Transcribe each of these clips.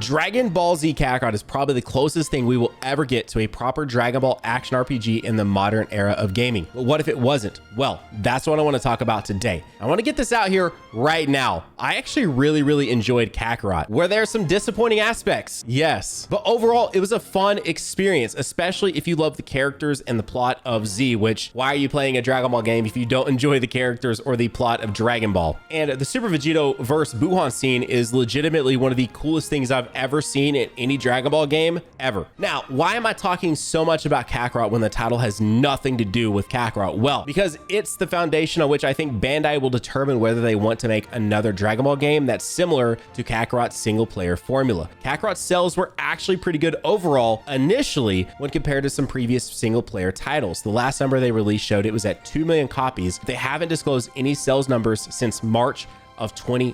Dragon Ball Z Kakarot is probably the closest thing we will ever get to a proper Dragon Ball action RPG in the modern era of gaming. But what if it wasn't? Well, that's what I want to talk about today. I want to get this out here right now. I actually really enjoyed Kakarot. Were there some disappointing aspects? Yes. But overall, it was a fun experience, especially if you love the characters and the plot of Z, which, why are you playing a Dragon Ball game if you don't enjoy the characters or the plot of Dragon Ball? And the Super Vegito versus Buhan scene is legitimately one of the coolest things I've ever seen in any Dragon Ball game ever. Now, why am I talking so much about Kakarot when the title has nothing to do with Kakarot? Well, because it's the foundation on which I think Bandai will determine whether they want to make another Dragon Ball game that's similar to Kakarot's single player formula. Kakarot's sales were actually pretty good overall initially when compared to some previous single player titles. The last number they released showed it was at 2 million copies. They haven't disclosed any sales numbers since March of 2020.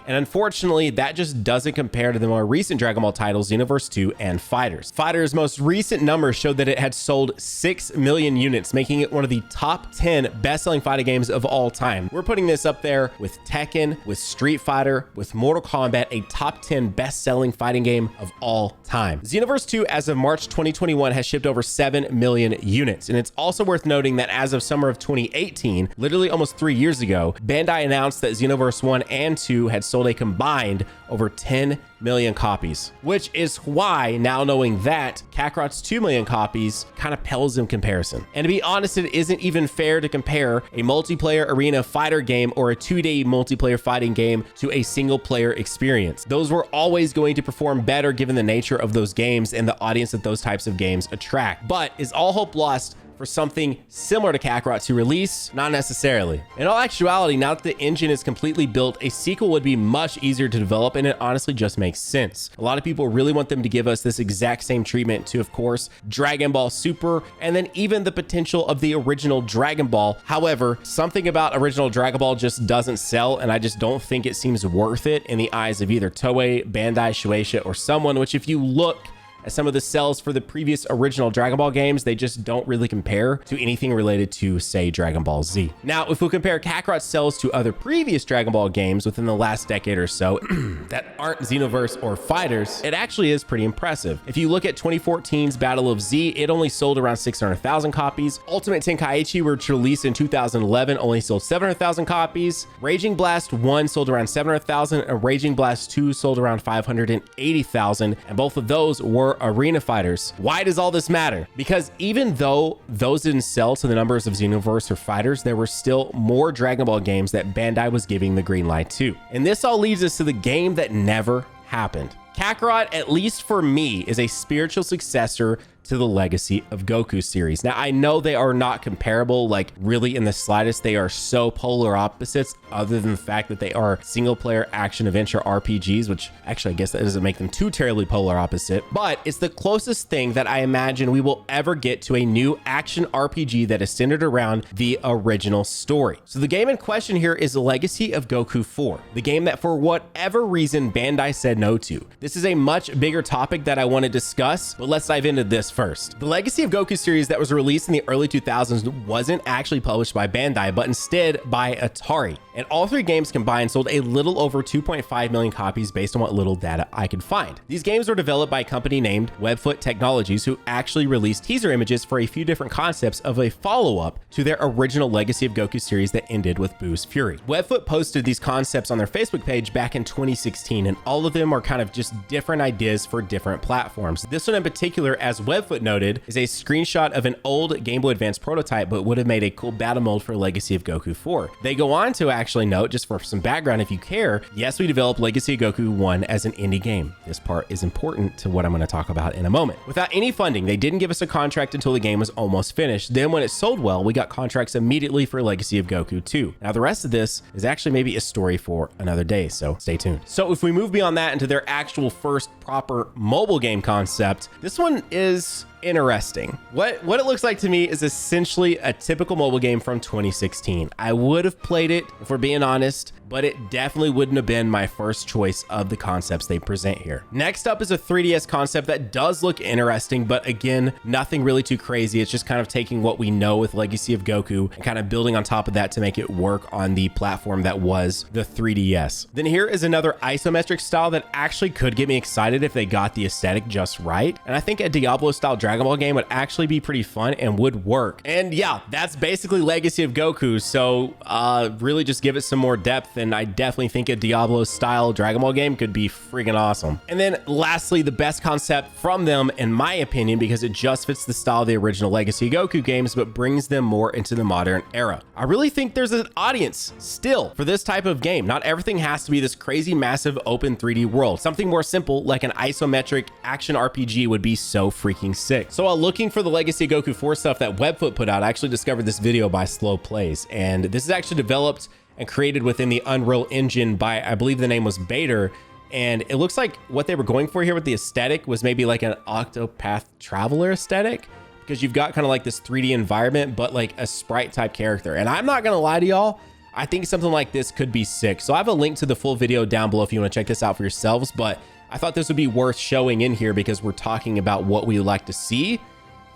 And unfortunately, that just doesn't compare to the more recent Dragon Ball titles, Xenoverse 2 and Fighters. Fighters' most recent numbers showed that it had sold 6 million units, making it one of the top 10 best-selling fighting games of all time. We're putting this up there with Tekken, with Street Fighter, with Mortal Kombat, a top 10 best-selling fighting game of all time. Xenoverse 2, as of March 2021, has shipped over 7 million units. And it's also worth noting that as of summer of 2018, literally almost 3 years ago, Bandai announced that Xenoverse 1 and 2 had sold a combined over 10 million copies, which is why, now knowing that, Kakarot's 2 million copies kind of pales in comparison. And to be honest, it isn't even fair to compare a multiplayer arena fighter game or a 2D multiplayer fighting game to a single player experience. Those were always going to perform better given the nature of those games and the audience that those types of games attract. But is all hope lost for something similar to Kakarot to release? Not necessarily. In all actuality, now that the engine is completely built, a sequel would be much easier to develop, and it honestly just makes sense. A lot of people really want them to give us this exact same treatment to, of course, Dragon Ball Super, and then even the potential of the original Dragon Ball. However, something about original Dragon Ball just doesn't sell, and I just don't think it seems worth it in the eyes of either Toei, Bandai, Shueisha, or someone, which if you look at some of the sales for the previous original Dragon Ball games, they just don't really compare to anything related to, say, Dragon Ball Z. Now, if we compare Kakarot's sales to other previous Dragon Ball games within the last decade or so that aren't Xenoverse or Fighters, it actually is pretty impressive. If you look at 2014's Battle of Z, it only sold around 600,000 copies. Ultimate Tenkaichi, which released in 2011, only sold 700,000 copies. Raging Blast 1 sold around 700,000, and Raging Blast 2 sold around 580,000, and both of those were arena fighters. Why does all this matter? Because even though those didn't sell to the numbers of Xenoverse or Fighters, there were still more Dragon Ball games that Bandai was giving the green light to. And this all leads us to the game that never happened. Kakarot, at least for me, is a spiritual successor to the Legacy of Goku series. Now, I know they are not comparable, like really in the slightest. They are so polar opposites, other than the fact that they are single player action adventure RPGs, which actually I guess that doesn't make them too terribly polar opposite, but it's the closest thing that I imagine we will ever get to a new action RPG that is centered around the original story. So the game in question here is the Legacy of Goku 4, the game that for whatever reason Bandai said no to. This is a much bigger topic that I want to discuss, but let's dive into this first. The Legacy of Goku series that was released in the early 2000s wasn't actually published by Bandai, but instead by Atari. And all three games combined sold a little over 2.5 million copies based on what little data I could find. These games were developed by a company named Webfoot Technologies, who actually released teaser images for a few different concepts of a follow-up to their original Legacy of Goku series that ended with Boo's Fury. Webfoot posted these concepts on their Facebook page back in 2016, and all of them are kind of just different ideas for different platforms. This one in particular, as Webfoot noted, is a screenshot of an old Game Boy Advance prototype, but would have made a cool battle mode for Legacy of Goku 4. They go on to actually note, just for some background if you care, yes, we developed Legacy of Goku 1 as an indie game. This part is important to what I'm going to talk about in a moment. Without any funding, they didn't give us a contract until the game was almost finished. Then when it sold well, we got contracts immediately for Legacy of Goku 2. Now the rest of this is actually maybe a story for another day, so stay tuned. So if we move beyond that into their actual first proper mobile game concept, this one is interesting. What it looks like to me is essentially a typical mobile game from 2016. I would have played it, if we're being honest, but it definitely wouldn't have been my first choice of the concepts they present here. Next up is a 3DS concept that does look interesting, but again, nothing really too crazy. It's just kind of taking what we know with Legacy of Goku and kind of building on top of that to make it work on the platform that was the 3DS. Then here is another isometric style that actually could get me excited if they got the aesthetic just right. And I think a Diablo style Dragon Ball game would actually be pretty fun and would work. And yeah, that's basically Legacy of Goku. So really just give it some more depth. And I definitely think a Diablo style Dragon Ball game could be freaking awesome. And then lastly, the best concept from them, in my opinion, because it just fits the style of the original Legacy of Goku games, but brings them more into the modern era. I really think there's an audience still for this type of game. Not everything has to be this crazy, massive, open 3D world. Something more simple like an isometric action RPG would be so freaking sick. So while looking for the Legacy of Goku 4 stuff that Webfoot put out, I actually discovered this video by Slow Plays. And this is actually developed and created within the Unreal Engine by, I believe the name was Bader. And it looks like what they were going for here with the aesthetic was maybe like an Octopath Traveler aesthetic, because you've got kind of like this 3D environment, but like a sprite type character. And I'm not gonna lie to y'all, I think something like this could be sick. So I have a link to the full video down below if you want to check this out for yourselves, but I thought this would be worth showing in here because we're talking about what we like to see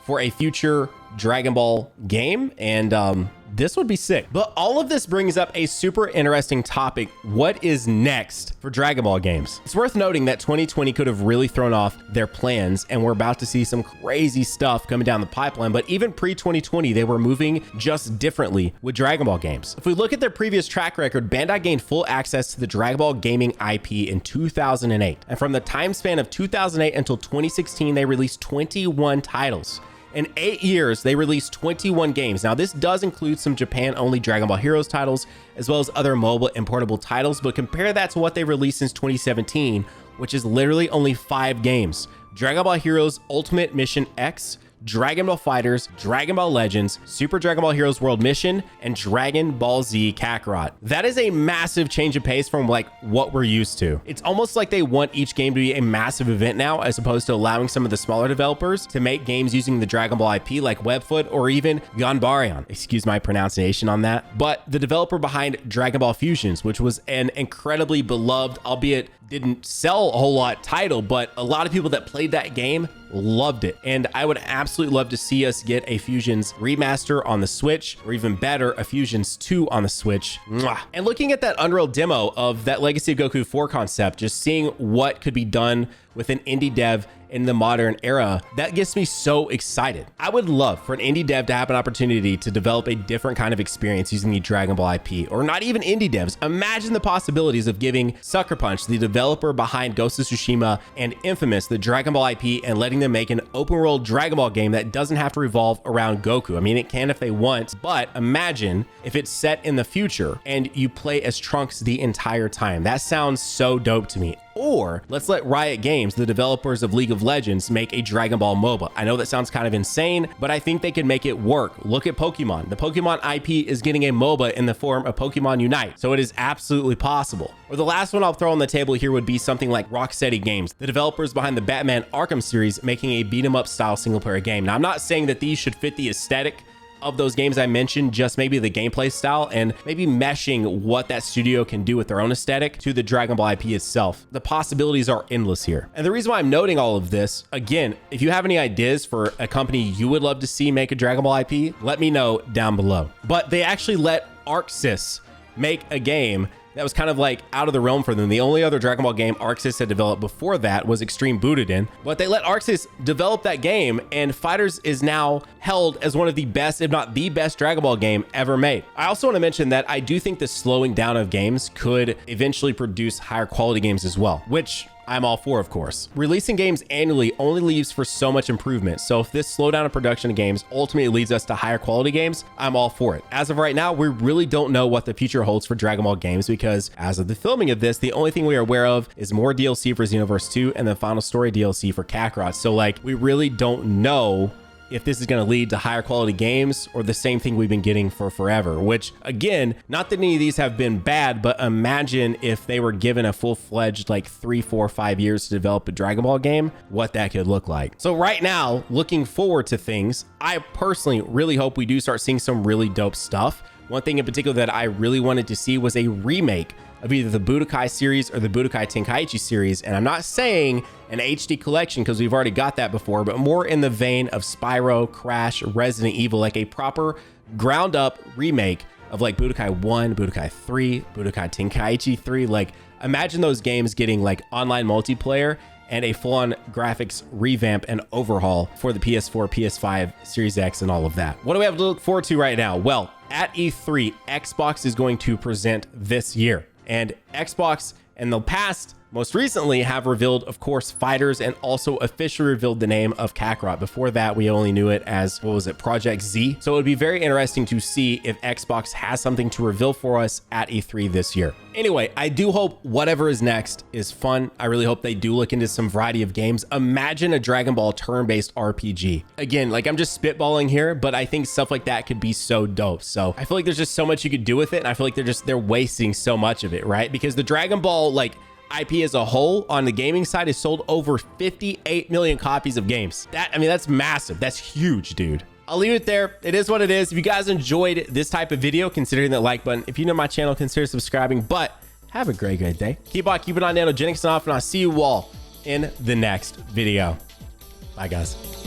for a future Dragon Ball game, and this would be sick. But all of this brings up a super interesting topic. What is next for Dragon Ball games? It's worth noting that 2020 could have really thrown off their plans, and we're about to see some crazy stuff coming down the pipeline. But even pre-2020, they were moving just differently with Dragon Ball games. If we look at their previous track record, Bandai gained full access to the Dragon Ball gaming IP in 2008. And from the time span of 2008 until 2016, they released 21 titles. In 8 years, they released 21 games. Now, this does include some Japan-only Dragon Ball Heroes titles, as well as other mobile and portable titles, but compare that to what they released since 2017, which is literally only 5 games. Dragon Ball Heroes Ultimate Mission X, Dragon Ball Fighters, Dragon Ball Legends, Super Dragon Ball Heroes World Mission, and Dragon Ball Z Kakarot. That is a massive change of pace from like what we're used to. It's almost like they want each game to be a massive event now, as opposed to allowing some of the smaller developers to make games using the Dragon Ball IP like Webfoot or even Ganbarion. Excuse my pronunciation on that. But the developer behind Dragon Ball Fusions, which was an incredibly beloved, albeit didn't sell a whole lot title, but a lot of people that played that game loved it. And I would absolutely love to see us get a Fusions remaster on the Switch, or even better, a Fusions 2 on the Switch. Mwah. And looking at that Unreal demo of that Legacy of Goku 4 concept, just seeing what could be done with an indie dev in the modern era, that gets me so excited. I would love for an indie dev to have an opportunity to develop a different kind of experience using the Dragon Ball IP, or not even indie devs. Imagine the possibilities of giving Sucker Punch, the developer behind Ghost of Tsushima and Infamous, the Dragon Ball IP, and letting them make an open world Dragon Ball game that doesn't have to revolve around Goku. I mean, it can if they want, but imagine if it's set in the future and you play as Trunks the entire time. That sounds so dope to me. Or let's let Riot Games, the developers of League of Legends, make a Dragon Ball MOBA. I know that sounds kind of insane, but I think they can make it work. Look at Pokemon. The Pokemon IP is getting a MOBA in the form of Pokemon Unite, so it is absolutely possible. Or the last one I'll throw on the table here would be something like Rocksteady Games, the developers behind the Batman Arkham series, making a beat 'em up style single player game. Now, I'm not saying that these should fit the aesthetic of those games I mentioned, just maybe the gameplay style and maybe meshing what that studio can do with their own aesthetic to the Dragon Ball IP itself. The possibilities are endless here. And the reason why I'm noting all of this, again, if you have any ideas for a company you would love to see make a Dragon Ball IP, let me know down below. But they actually let ArcSys make a game that was kind of like out of the realm for them. The only other Dragon Ball game ArcSys had developed before that was Extreme Butoden, but they let ArcSys develop that game, and Fighters is now held as one of the best, if not the best, Dragon Ball game ever made. I also want to mention that I do think the slowing down of games could eventually produce higher quality games as well, which I'm all for, of course. Releasing games annually only leaves for so much improvement. So if this slowdown of production of games ultimately leads us to higher quality games, I'm all for it. As of right now, we really don't know what the future holds for Dragon Ball games, because as of the filming of this, the only thing we are aware of is more DLC for Xenoverse 2 and the Final Story DLC for Kakarot. So like, we really don't know if this is going to lead to higher quality games or the same thing we've been getting for forever, which again, not that any of these have been bad, but imagine if they were given a full-fledged like 3, 4, 5 years to develop a Dragon Ball game, what that could look like. So right now, looking forward to things, I personally really hope we do start seeing some really dope stuff. One thing in particular that I really wanted to see was a remake of either the Budokai series or the Budokai Tenkaichi series. And I'm not saying an HD collection because we've already got that before, but more in the vein of Spyro, Crash, Resident Evil, like a proper ground up remake of like Budokai 1, Budokai 3, Budokai Tenkaichi 3. Like imagine those games getting like online multiplayer and a full-on graphics revamp and overhaul for the PS4, PS5, Series X, and all of that. What do we have to look forward to right now? Well, at E3, Xbox is going to present this year. And Xbox in the past, most recently, have revealed, of course, Fighters, and also officially revealed the name of Kakarot. Before that, we only knew it as, what was it, Project Z. So it would be very interesting to see if Xbox has something to reveal for us at E3 this year. Anyway, I do hope whatever is next is fun. I really hope they do look into some variety of games. Imagine a Dragon Ball turn-based RPG. Again, like I'm just spitballing here, but I think stuff like that could be so dope. So I feel like there's just so much you could do with it. And I feel like they're wasting so much of it, right? Because the Dragon Ball, like, IP as a whole on the gaming side has sold over 58 million copies of games. I mean, that's massive. That's huge, dude. I'll leave it there. It is what it is. If you guys enjoyed this type of video, consider that like button. If you know my channel, consider subscribing, but have a great day. Keep on keeping on Nanogenix off, and I'll see you all in the next video. Bye, guys.